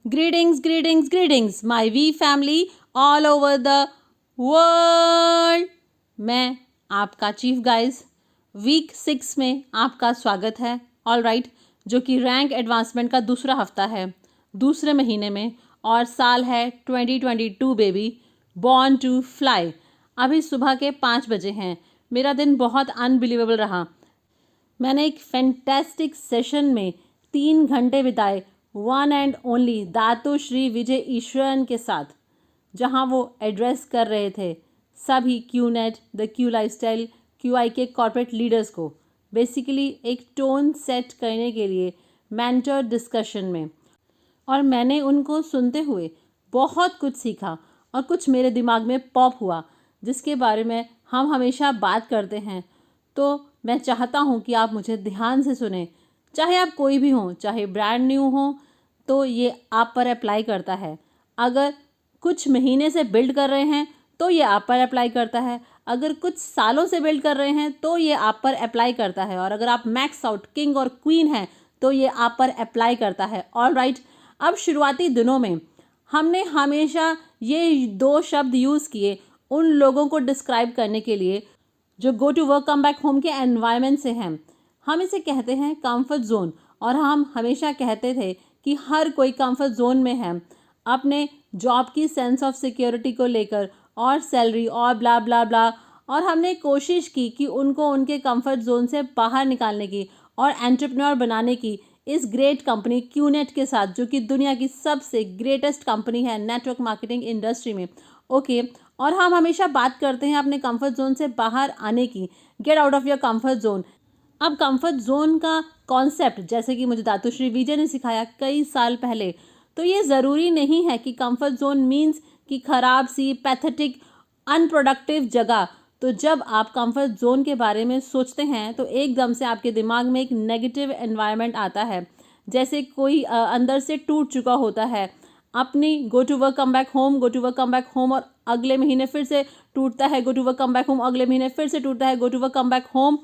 Greetings, greetings, greetings, my V family all over the world. मैं आपका chief guys week 6 में आपका स्वागत है. ऑल राइट, जो कि रैंक एडवांसमेंट का दूसरा हफ्ता है, दूसरे महीने में, और साल है 2022 बेबी, बॉर्न टू फ्लाई. अभी सुबह के 5 बजे हैं. मेरा दिन बहुत अनबिलीवेबल रहा. मैंने एक फैंटेस्टिक सेशन में 3 घंटे बिताए वन एंड ओनली दातोश्री विजय ईश्वरन के साथ, जहां वो एड्रेस कर रहे थे सभी QNet, the Q lifestyle, QI के कॉर्पोरेट लीडर्स को, बेसिकली एक टोन सेट करने के लिए मेंटर डिस्कशन में. और मैंने उनको सुनते हुए बहुत कुछ सीखा और कुछ मेरे दिमाग में पॉप हुआ जिसके बारे में हम हमेशा बात करते हैं. तो मैं चाहता हूँ कि आप मुझे ध्यान से सुने. चाहे आप कोई भी हों, चाहे ब्रांड न्यू हो, तो ये आप पर अप्लाई करता है. अगर कुछ महीने से बिल्ड कर रहे हैं तो ये आप पर अप्लाई करता है. अगर कुछ सालों से बिल्ड कर रहे हैं तो ये आप पर अप्लाई करता है. और अगर आप मैक्स आउट किंग और क्वीन हैं तो ये आप पर अप्लाई करता है. ऑल राइट, अब शुरुआती दिनों में हमने हमेशा ये 2 शब्द यूज़ किए उन लोगों को डिस्क्राइब करने के लिए जो go to work come back home के एनवायरनमेंट से हैं. हम इसे कहते हैं कंफर्ट जोन. और हम हमेशा कहते थे कि हर कोई कंफर्ट जोन में है अपने जॉब की सेंस ऑफ सिक्योरिटी को लेकर, और सैलरी और ब्ला ब्ला ब्ला. और हमने कोशिश की कि उनको उनके कंफर्ट जोन से बाहर निकालने की और एंटरप्रेन्योर बनाने की इस ग्रेट कंपनी क्यूनेट के साथ, जो कि दुनिया की सबसे ग्रेटेस्ट कंपनी है नेटवर्क मार्केटिंग इंडस्ट्री में. ओके, और हम हमेशा बात करते हैं अपने कंफर्ट जोन से बाहर आने की. Get out of your comfort zone. अब कंफर्ट जोन का कॉन्सेप्ट, जैसे कि मुझे दातोश्री विजय ने सिखाया कई साल पहले, तो ये ज़रूरी नहीं है कि कंफर्ट जोन मीन्स कि ख़राब सी, पैथेटिक, अनप्रोडक्टिव जगह. तो जब आप कंफर्ट जोन के बारे में सोचते हैं तो एकदम से आपके दिमाग में एक नेगेटिव एनवायरनमेंट आता है, जैसे कोई अंदर से टूट चुका होता है. अपनी go to work come back home, go to work come back home, और अगले महीने फिर से टूटता है go to work come back home, अगले महीने फिर से टूटता है go to work come back home,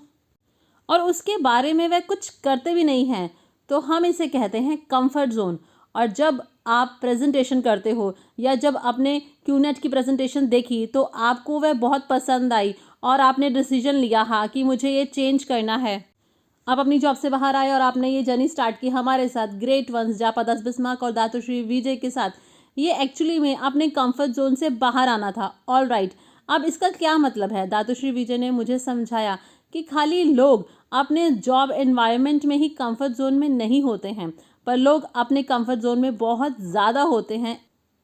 और उसके बारे में वह कुछ करते भी नहीं हैं. तो हम इसे कहते हैं कंफर्ट जोन. और जब आप प्रेजेंटेशन करते हो या जब आपने क्यूनेट की प्रेजेंटेशन देखी तो आपको वह बहुत पसंद आई और आपने डिसीजन लिया हाँ कि मुझे ये चेंज करना है. आप अपनी जॉब से बाहर आए और आपने ये जर्नी स्टार्ट की हमारे साथ, ग्रेट वंस जापादास बिस्मार्क और दातोश्री विजय के साथ. ये एक्चुअली में अपने कंफर्ट जोन से बाहर आना था. ऑल राइट, अब इसका क्या मतलब है? दातोश्री विजय ने मुझे समझाया कि खाली लोग अपने जॉब एनवायरनमेंट में ही कंफर्ट जोन में नहीं होते हैं, पर लोग अपने कंफर्ट जोन में बहुत ज़्यादा होते हैं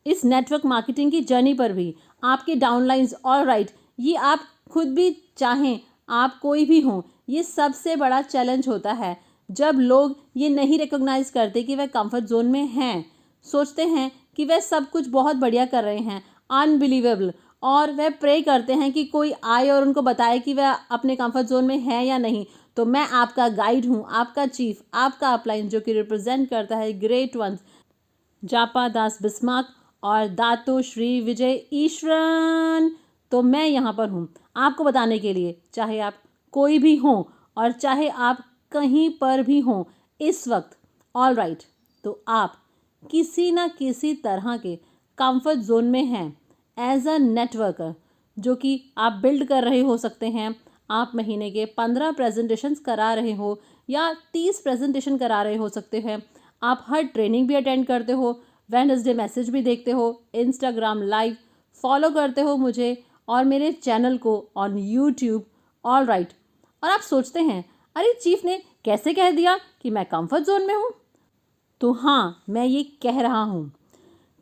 इस नेटवर्क मार्केटिंग की जर्नी पर भी. आपके डाउनलाइंस, ऑल राइट, ये आप खुद भी चाहें, आप कोई भी हों, ये सबसे बड़ा चैलेंज होता है जब लोग ये नहीं रिकॉग्नाइज करते कि वह कंफर्ट जोन में हैं. सोचते हैं कि वह सब कुछ बहुत बढ़िया कर रहे हैं, अनबिलीवेबल, और वह प्रे करते हैं कि कोई आए और उनको बताए कि वह अपने कंफर्ट जोन में है या नहीं. तो मैं आपका गाइड हूँ, आपका चीफ, आपका अपलाइन, जो कि रिप्रेजेंट करता है ग्रेट वंस जापादास बिस्मार्क और दातोश्री विजय ईश्वरन. तो मैं यहाँ पर हूँ आपको बताने के लिए, चाहे आप कोई भी हों और चाहे आप कहीं पर भी हों इस वक्त. ऑल राइट, तो आप किसी ना किसी तरह के कंफर्ट जोन में हैं एज अ नेटवर्कर, जो कि आप बिल्ड कर रहे हो सकते हैं. आप महीने के 15 प्रेजेंटेशंस करा रहे हो या 30 प्रेजेंटेशन करा रहे हो सकते हैं. आप हर ट्रेनिंग भी अटेंड करते हो, वेडनेसडे मैसेज भी देखते हो, इंस्टाग्राम लाइव फॉलो करते हो मुझे और मेरे चैनल को ऑन यूट्यूब. ऑल राइट, और आप सोचते हैं अरे चीफ ने कैसे कह दिया कि मैं कंफर्ट जोन में हूँ? तो हाँ, मैं ये कह रहा हूँ.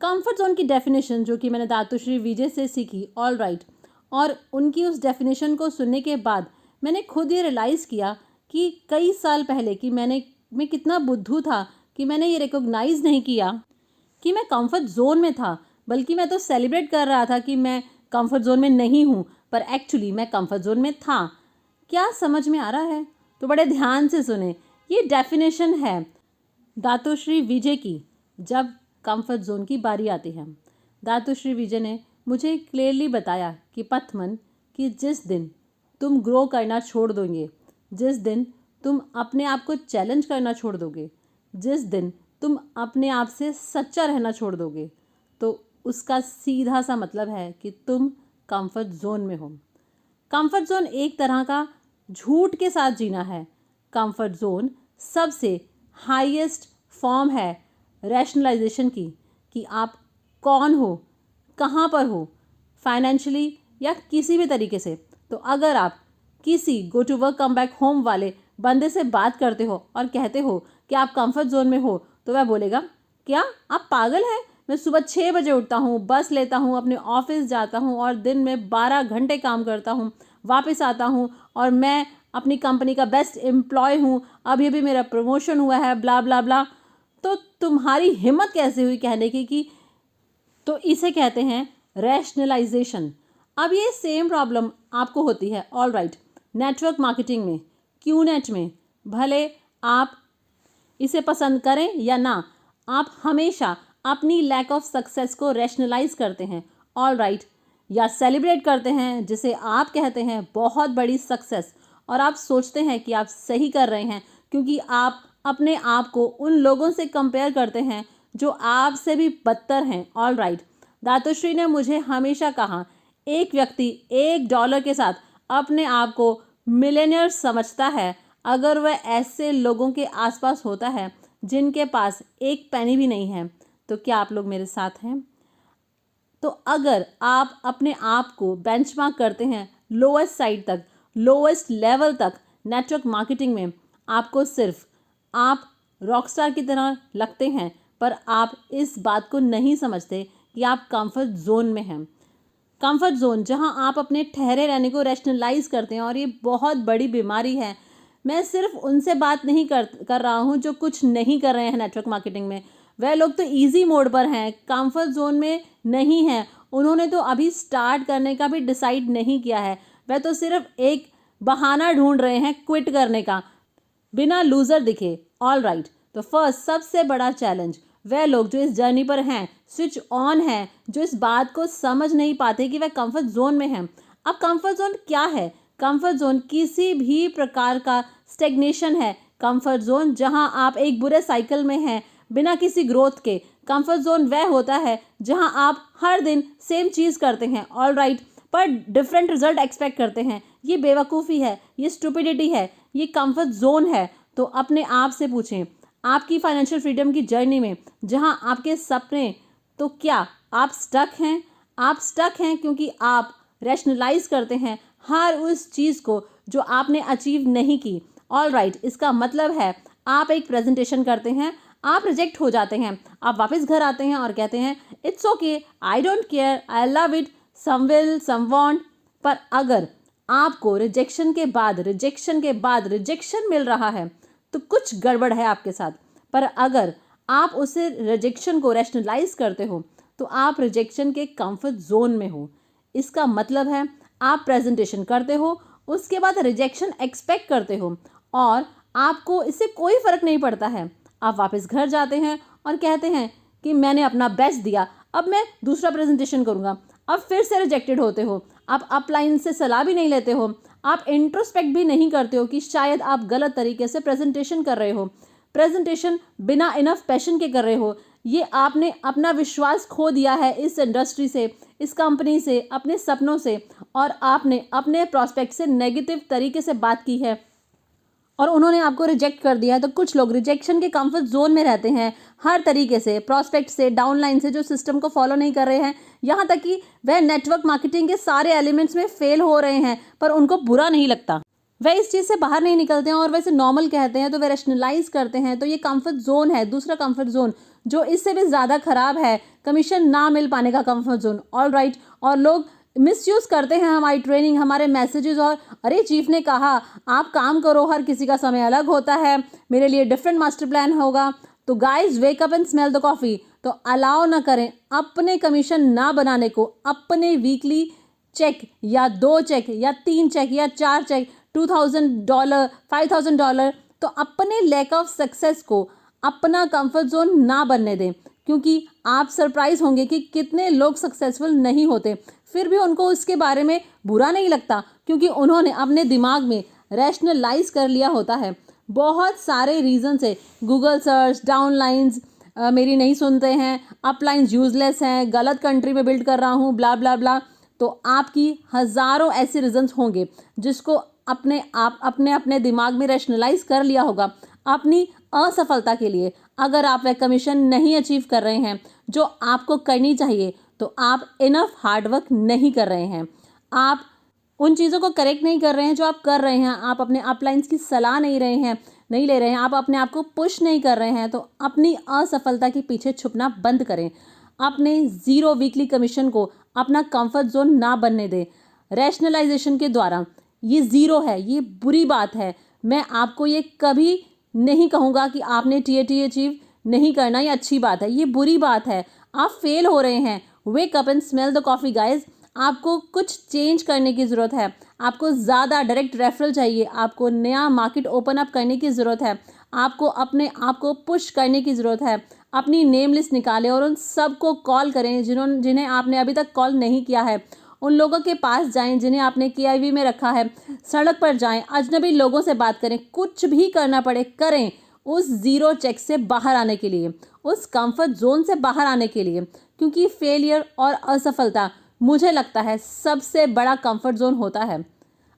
कंफर्ट जोन की डेफिनेशन जो कि मैंने दातोश्री विजय से सीखी, ऑल राइट, और उनकी उस डेफिनेशन को सुनने के बाद मैंने खुद ये रियलाइज़ किया कि कई साल पहले कि मैं कितना बुद्धू था कि मैंने ये रिकॉग्नाइज़ नहीं किया कि मैं कंफर्ट जोन में था, बल्कि मैं तो सेलिब्रेट कर रहा था कि मैं कंफर्ट जोन में नहीं हूँ, पर एक्चुअली मैं कंफर्ट जोन में था. क्या समझ में आ रहा है? तो बड़े ध्यान से सुने. ये डेफिनेशन है दातोश्री विजय की जब कंफर्ट जोन की बारी आती है. दातोश्री विजय ने मुझे क्लियरली बताया कि पथमन, कि जिस दिन तुम ग्रो करना छोड़ दोगे, जिस दिन तुम अपने आप को चैलेंज करना छोड़ दोगे, जिस दिन तुम अपने आप से सच्चा रहना छोड़ दोगे, तो उसका सीधा सा मतलब है कि तुम कंफर्ट जोन में हो। कंफर्ट जोन एक तरह का झूठ के साथ जीना है। कंफर्ट जोन सबसे हाईएस्ट फॉर्म है रैशनलाइजेशन की, कि आप कौन हो, कहाँ पर हो, फाइनेंशियली या किसी भी तरीके से। तो अगर आप किसी go to work come back home वाले बंदे से बात करते हो और कहते हो कि आप कंफर्ट जोन में हो, तो वह बोलेगा, क्या आप पागल हैं? मैं सुबह 6 बजे उठता हूँ, बस लेता हूँ, अपने ऑफिस जाता हूँ और दिन में 12 घंटे काम करता हूँ, वापस आता हूँ और मैं अपनी कंपनी का बेस्ट एम्प्लॉय हूँ, अभी अभी मेरा प्रमोशन हुआ है, ब्ला ब्ला ब्ला। तो तुम्हारी हिम्मत कैसे हुई कहने की कि तो इसे कहते हैं रैशनलाइजेशन। अब ये सेम प्रॉब्लम आपको होती है, ऑल राइट, नेटवर्क मार्केटिंग में, क्यूनेट में। भले आप इसे पसंद करें या ना, आप हमेशा अपनी लैक ऑफ सक्सेस को रैशनलाइज करते हैं, ऑल राइट, या सेलिब्रेट करते हैं, जिसे आप कहते हैं बहुत बड़ी सक्सेस। और आप सोचते हैं कि आप सही कर रहे हैं, क्योंकि आप अपने आप को उन लोगों से कंपेयर करते हैं जो आपसे भी बदतर हैं, ऑल राइट। दातुश्री ने मुझे हमेशा कहा, एक व्यक्ति $1 के साथ अपने आप को मिलियनियर समझता है अगर वह ऐसे लोगों के आसपास होता है जिनके पास एक पैनी भी नहीं है। तो क्या आप लोग मेरे साथ हैं? तो अगर आप अपने आप को बेंचमार्क करते हैं लोएस्ट साइड तक, लोएस्ट लेवल तक नेटवर्क मार्केटिंग में, आपको सिर्फ आप रॉकस्टार की तरह लगते हैं, पर आप इस बात को नहीं समझते कि आप कंफर्ट जोन में हैं। कंफर्ट जोन जहां आप अपने ठहरे रहने को रैशनलाइज करते हैं, और ये बहुत बड़ी बीमारी है। मैं सिर्फ उनसे बात नहीं कर रहा हूं जो कुछ नहीं कर रहे हैं नेटवर्क मार्केटिंग में। वह लोग तो इजी मोड पर हैं, कंफर्ट जोन में नहीं हैं। उन्होंने तो अभी स्टार्ट करने का भी डिसाइड नहीं किया है। वह तो सिर्फ एक बहाना ढूंढ रहे हैं क्विट करने का, बिना लूजर दिखे, ऑल राइट। तो फर्स्ट सबसे बड़ा चैलेंज, वह लोग जो इस जर्नी पर हैं, स्विच ऑन हैं, जो इस बात को समझ नहीं पाते कि वह कंफर्ट जोन में हैं। अब कंफर्ट जोन क्या है? कंफर्ट जोन किसी भी प्रकार का स्टेग्नेशन है। कंफर्ट जोन जहां आप एक बुरे साइकिल में हैं बिना किसी ग्रोथ के। कंफर्ट जोन वह होता है जहां आप हर दिन सेम चीज़ करते हैं, ऑल राइट, पर डिफरेंट रिजल्ट एक्सपेक्ट करते हैं। ये बेवकूफ़ी है, ये स्टूपिडिटी है, ये कंफर्ट जोन है। तो अपने आप से पूछें, आपकी फाइनेंशियल फ्रीडम की जर्नी में जहां आपके सपने, तो क्या आप स्टक हैं? आप स्टक हैं क्योंकि आप रैशनलाइज करते हैं हर उस चीज़ को जो आपने अचीव नहीं की, ऑल राइट। इसका मतलब है आप एक प्रेजेंटेशन करते हैं, आप रिजेक्ट हो जाते हैं, आप वापस घर आते हैं और कहते हैं it's okay, I don't care, I love it, some will some won't. पर अगर आपको रिजेक्शन के बाद रिजेक्शन मिल रहा है तो कुछ गड़बड़ है आपके साथ। पर अगर आप उसे रिजेक्शन को रैशनलाइज करते हो तो आप रिजेक्शन के कंफर्ट जोन में हो। इसका मतलब है आप प्रेजेंटेशन करते हो, उसके बाद रिजेक्शन एक्सपेक्ट करते हो और आपको इससे कोई फ़र्क नहीं पड़ता है। आप वापस घर जाते हैं और कहते हैं कि मैंने अपना बेस्ट दिया, अब मैं दूसरा प्रेजेंटेशन करूँगा। अब फिर से रिजेक्टेड होते हो। आप अपलाइन से सलाह भी नहीं लेते हो, आप इंट्रोस्पेक्ट भी नहीं करते हो कि शायद आप गलत तरीके से प्रेजेंटेशन कर रहे हो, प्रेजेंटेशन बिना इनफ पैशन के कर रहे हो। ये आपने अपना विश्वास खो दिया है इस इंडस्ट्री से, इस कंपनी से, अपने सपनों से, और आपने अपने प्रॉस्पेक्ट से नेगेटिव तरीके से बात की है और उन्होंने आपको रिजेक्ट कर दिया है। तो कुछ लोग रिजेक्शन के कंफर्ट जोन में रहते हैं, हर तरीके से, प्रॉस्पेक्ट से, डाउनलाइन से, जो सिस्टम को फॉलो नहीं कर रहे हैं, यहाँ तक कि वह नेटवर्क मार्केटिंग के सारे एलिमेंट्स में फेल हो रहे हैं, पर उनको बुरा नहीं लगता। वह इस चीज़ से बाहर नहीं निकलते हैं और वैसे नॉर्मल कहते हैं, तो वे रैशनलाइज करते हैं। तो ये कंफर्ट जोन है। दूसरा कंफर्ट जोन जो इससे भी ज़्यादा खराब है, कमीशन ना मिल पाने का कंफर्ट जोन, ऑल राइट। और लोग मिसयूज़ करते हैं हमारी ट्रेनिंग, हमारे मैसेजेस, और अरे चीफ ने कहा आप काम करो, हर किसी का समय अलग होता है, मेरे लिए डिफरेंट मास्टर प्लान होगा। तो guys wake up and smell the coffee. तो अलाउ ना करें अपने कमीशन ना बनाने को, अपने वीकली चेक या 2 चेक या 3 चेक या 4 चेक, $2,000, $5,000, तो अपने लैक ऑफ सक्सेस को अपना कंफर्ट जोन ना बनने दें, क्योंकि आप सरप्राइज होंगे कि कितने लोग सक्सेसफुल नहीं होते, फिर भी उनको उसके बारे में बुरा नहीं लगता, क्योंकि उन्होंने अपने दिमाग में रैशनलाइज कर लिया होता है। बहुत सारे रीज़न है, गूगल सर्च, डाउनलाइंस मेरी नहीं सुनते हैं, अपलाइंस यूज़लेस हैं, गलत कंट्री में बिल्ड कर रहा हूँ, ब्ला ब्ला ब्ला। तो आपकी हज़ारों ऐसे रीजंस होंगे जिसको अपने अपने दिमाग में रैशनलाइज कर लिया होगा अपनी असफलता के लिए। अगर आप वह कमीशन नहीं अचीव कर रहे हैं जो आपको करनी चाहिए, तो आप इनफ हार्डवर्क नहीं कर रहे हैं, आप उन चीज़ों को करेक्ट नहीं कर रहे हैं जो आप कर रहे हैं, आप अपने अपलाइंस की सलाह नहीं ले रहे हैं, आप अपने आप को पुश नहीं कर रहे हैं। तो अपनी असफलता के पीछे छुपना बंद करें। अपने ज़ीरो वीकली कमीशन को अपना कंफर्ट जोन ना बनने दें रैशनलाइजेशन के द्वारा। ये ज़ीरो है, ये बुरी बात है। मैं आपको ये कभी नहीं कहूँगा कि आपने टी अचीव नहीं करना, ये अच्छी बात है, ये बुरी बात है। आप फेल हो रहे हैं। Wake up and smell the coffee guys. आपको कुछ चेंज करने की ज़रूरत है, आपको ज़्यादा डायरेक्ट रेफरल चाहिए, आपको नया मार्केट ओपन अप करने की ज़रूरत है, आपको अपने आप को पुश करने की ज़रूरत है। अपनी नेम लिस्ट निकालें और उन सबको कॉल करें जिन्हें आपने अभी तक कॉल नहीं किया है। उन लोगों के पास जाएं जिन्हें आपने KIV में रखा है। सड़क पर जाएं, अजनबी लोगों से बात करें, कुछ भी करना पड़े करें उस ज़ीरो चेक से बाहर आने के लिए, उस कंफर्ट जोन से बाहर आने के लिए। क्योंकि फेलियर और असफलता मुझे लगता है सबसे बड़ा कंफर्ट जोन होता है।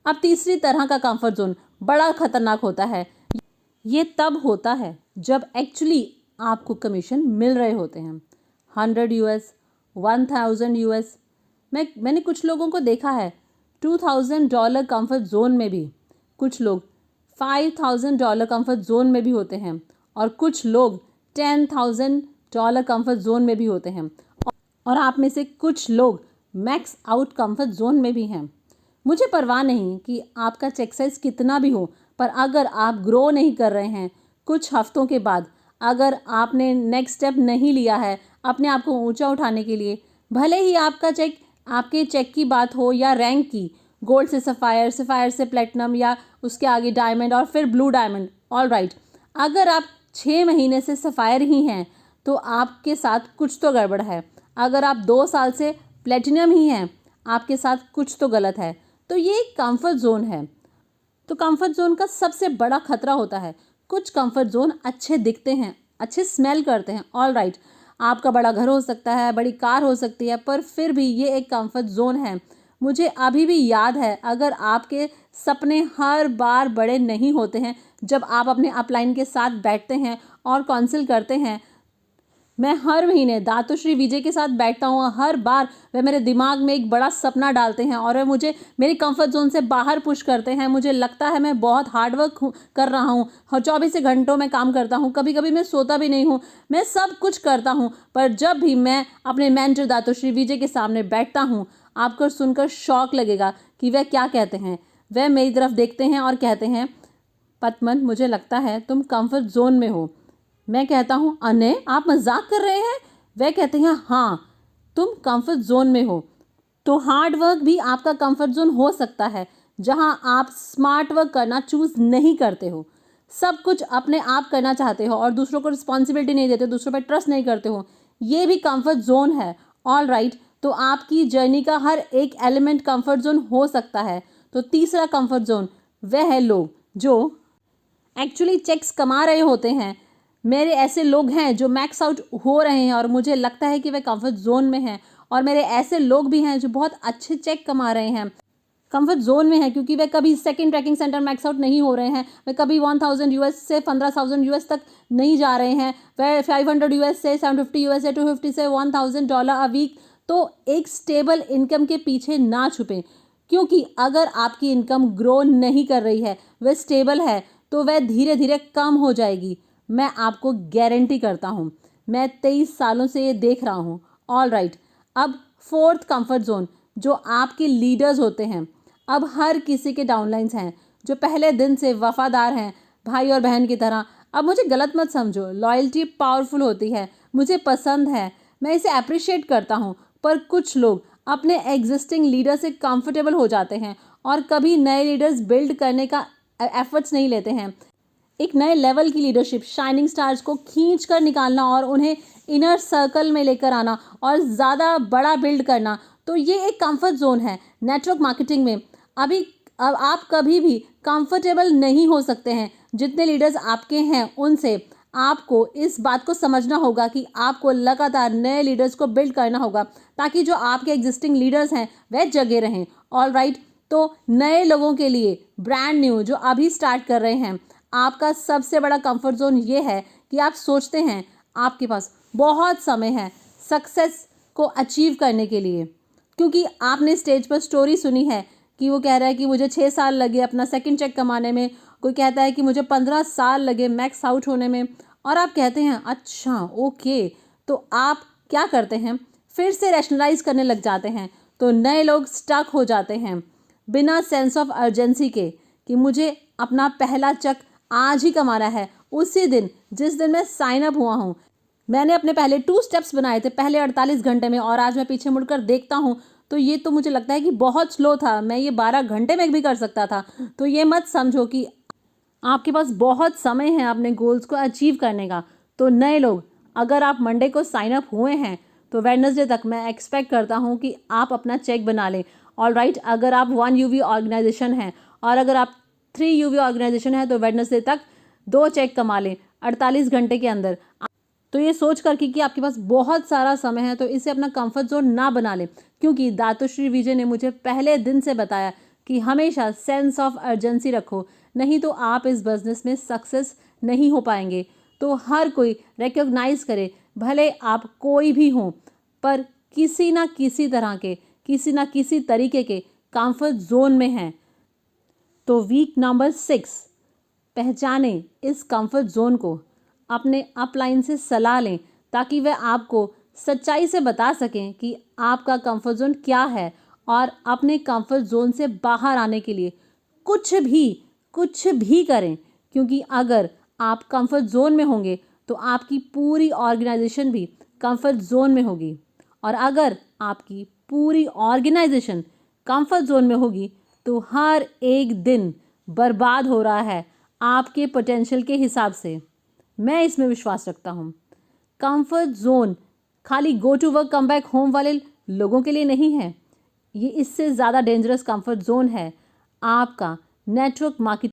अब तीसरी तरह का कंफर्ट जोन बड़ा खतरनाक होता है। ये तब होता है जब एक्चुअली आपको कमीशन मिल रहे होते हैं। $100, $1000। मैंने कुछ लोगों को देखा है $2000 कंफर्ट जोन में भी, कुछ लोग $5000 कंफर्ट जोन में भी होते हैं, और कुछ लोग $10,000 कंफर्ट जोन में भी होते हैं, और आप में से कुछ लोग मैक्स आउट कंफर्ट जोन में भी हैं। मुझे परवाह नहीं कि आपका चेक साइज कितना भी हो, पर अगर आप ग्रो नहीं कर रहे हैं, कुछ हफ्तों के बाद अगर आपने नेक्स्ट स्टेप नहीं लिया है अपने आप को ऊंचा उठाने के लिए, भले ही आपके चेक की बात हो या रैंक की, गोल्ड से सफ़ायर, सफ़ायर से प्लेटिनम, या उसके आगे डायमंड और फिर ब्लू डायमंड, ऑल राइट। अगर आप 6 महीने से सफ़ायर ही हैं तो आपके साथ कुछ तो गड़बड़ है। अगर आप 2 साल से प्लेटिनम ही हैं, आपके साथ कुछ तो गलत है। तो ये एक कंफर्ट जोन है। तो कंफर्ट जोन का सबसे बड़ा खतरा होता है, कुछ कंफर्ट जोन अच्छे दिखते हैं, अच्छे स्मेल करते हैं, ऑल राइट। आपका बड़ा घर हो सकता है, बड़ी कार हो सकती है, पर फिर भी ये एक कंफर्ट जोन है। मुझे अभी भी याद है, अगर आपके सपने हर बार बड़े नहीं होते हैं, जब आप अपने अपलाइन के साथ बैठते हैं और काउंसिल करते हैं। मैं हर महीने दातुश्री विजय के साथ बैठता हूँ, हर बार वे मेरे दिमाग में एक बड़ा सपना डालते हैं और वे मुझे मेरी कंफर्ट जोन से बाहर पुश करते हैं। मुझे लगता है मैं बहुत हार्डवर्क कर रहा हूँ, हर 24 घंटों में काम करता हूँ, कभी कभी मैं सोता भी नहीं हूँ, मैं सब कुछ करता हूँ। पर जब भी मैं अपने मेंटर दातुश्री विजय के सामने बैठता हूँ, आपको सुनकर शौक लगेगा कि वह क्या कहते हैं। वह मेरी तरफ देखते हैं और कहते हैं, पद्मन, मुझे लगता है तुम कंफर्ट जोन में हो। मैं कहता हूँ, अने आप मजाक कर रहे हैं? वह कहते हैं, हाँ, तुम कंफर्ट जोन में हो। तो हार्ड वर्क भी आपका कंफर्ट जोन हो सकता है, जहाँ आप स्मार्ट वर्क करना चूज नहीं करते हो, सब कुछ अपने आप करना चाहते हो और दूसरों को रिस्पॉन्सिबिलिटी नहीं देते, दूसरों पर ट्रस्ट नहीं करते हो। ये भी कंफर्ट जोन है, ऑल राइट। तो आपकी जर्नी का हर एक एलिमेंट कंफर्ट जोन हो सकता है। तो तीसरा कंफर्ट जोन वह है लोग जो एक्चुअली चेक्स कमा रहे होते हैं। मेरे ऐसे लोग हैं जो मैक्स आउट हो रहे हैं और मुझे लगता है कि वे कंफर्ट जोन में हैं, और मेरे ऐसे लोग भी हैं जो बहुत अच्छे चेक कमा रहे हैं, कंफर्ट जोन में है, क्योंकि वे कभी second trekking centre max out नहीं हो रहे हैं, वे कभी $1000 से $15,000 तक नहीं जा रहे हैं, वे $500 से $750 से $250 से $1000 अ वीक। तो एक स्टेबल इनकम के पीछे ना छुपें, क्योंकि अगर आपकी इनकम ग्रो नहीं कर रही है, वह स्टेबल है, तो वह धीरे धीरे कम हो जाएगी। मैं आपको गारंटी करता हूँ, मैं 23 सालों से ये देख रहा हूँ, ऑल राइट। अब फोर्थ कंफर्ट जोन जो आपके लीडर्स होते हैं। अब हर किसी के डाउनलाइंस हैं जो पहले दिन से वफादार हैं, भाई और बहन की तरह। अब मुझे गलत मत समझो, लॉयल्टी पावरफुल होती है, मुझे पसंद है, मैं इसे अप्रिशिएट करता हूँ। पर कुछ लोग अपने एग्जिस्टिंग लीडर से कंफर्टेबल हो जाते हैं और कभी नए लीडर्स बिल्ड करने का एफर्ट्स नहीं लेते हैं। एक नए लेवल की लीडरशिप, शाइनिंग स्टार्स को खींच कर निकालना और उन्हें इनर सर्कल में लेकर आना और ज़्यादा बड़ा बिल्ड करना, तो ये एक कंफर्ट जोन है। नेटवर्क मार्केटिंग में अब आप कभी भी कंफर्टेबल नहीं हो सकते हैं जितने लीडर्स आपके हैं उनसे आपको इस बात को समझना होगा कि आपको लगातार नए लीडर्स को बिल्ड करना होगा ताकि जो आपके एग्जिस्टिंग लीडर्स हैं वह जगे रहें। ऑल राइट, तो नए लोगों के लिए, ब्रांड न्यू जो अभी स्टार्ट कर रहे हैं, आपका सबसे बड़ा कंफर्ट जोन ये है कि आप सोचते हैं आपके पास बहुत समय है सक्सेस को अचीव करने के लिए, क्योंकि आपने स्टेज पर स्टोरी सुनी है कि वो कह रहा है कि मुझे 6 साल लगे अपना सेकंड चेक कमाने में, कोई कहता है कि मुझे 15 साल लगे मैक्स आउट होने में, और आप कहते हैं अच्छा ओके। तो आप क्या करते हैं, फिर से रैशनलाइज करने लग जाते हैं। तो नए लोग स्टक हो जाते हैं बिना सेंस ऑफ अर्जेंसी के कि मुझे अपना पहला चेक आज ही कमाना है, उसी दिन जिस दिन मैं साइन अप हुआ हूँ। मैंने अपने पहले 2 स्टेप्स बनाए थे पहले 48 घंटे में, और आज मैं पीछे मुड़कर देखता हूँ तो ये तो मुझे लगता है कि बहुत स्लो था, मैं ये 12 घंटे में भी कर सकता था। तो ये मत समझो कि आपके पास बहुत समय है अपने गोल्स को अचीव करने का। तो नए लोग, अगर आप मंडे को साइन अप हुए हैं तो वेडनेसडे तक मैं एक्सपेक्ट करता हूँ कि आप अपना चेक बना लें। ऑल राइट, अगर आप 1 UV ऑर्गेनाइजेशन हैं और अगर आप 3 UV ऑर्गेनाइजेशन है तो वेडनेसडे तक 2 चेक कमा लें 48 घंटे के अंदर। तो ये सोच कर कि आपके पास बहुत सारा समय है तो इसे अपना कंफर्ट जोन ना बना लें, क्योंकि दातुश्री विजय ने मुझे पहले दिन से बताया कि हमेशा सेंस ऑफ अर्जेंसी रखो, नहीं तो आप इस बिजनेस में सक्सेस नहीं हो पाएंगे। तो हर कोई रिकॉग्नाइज करे, भले आप कोई भी हों, पर किसी ना किसी तरह के, किसी ना किसी तरीके के कंफर्ट जोन में हैं। तो वीक नंबर 6, पहचानें इस कंफर्ट जोन को, अपने अपलाइन से सलाह लें ताकि वह आपको सच्चाई से बता सकें कि आपका कंफर्ट जोन क्या है, और अपने कंफर्ट जोन से बाहर आने के लिए कुछ भी करें। क्योंकि अगर आप कंफर्ट जोन में होंगे तो आपकी पूरी ऑर्गेनाइजेशन भी कंफर्ट जोन में होगी, और अगर आपकी पूरी ऑर्गेनाइजेशन कंफर्ट जोन में होगी तो हर एक दिन बर्बाद हो रहा है आपके पोटेंशियल के हिसाब से। मैं इसमें विश्वास रखता हूँ। कंफर्ट जोन खाली go to work come back home वाले लोगों के लिए नहीं है, ये इससे ज़्यादा डेंजरस कंफर्ट जोन है आपका नेटवर्क मार्केटिंग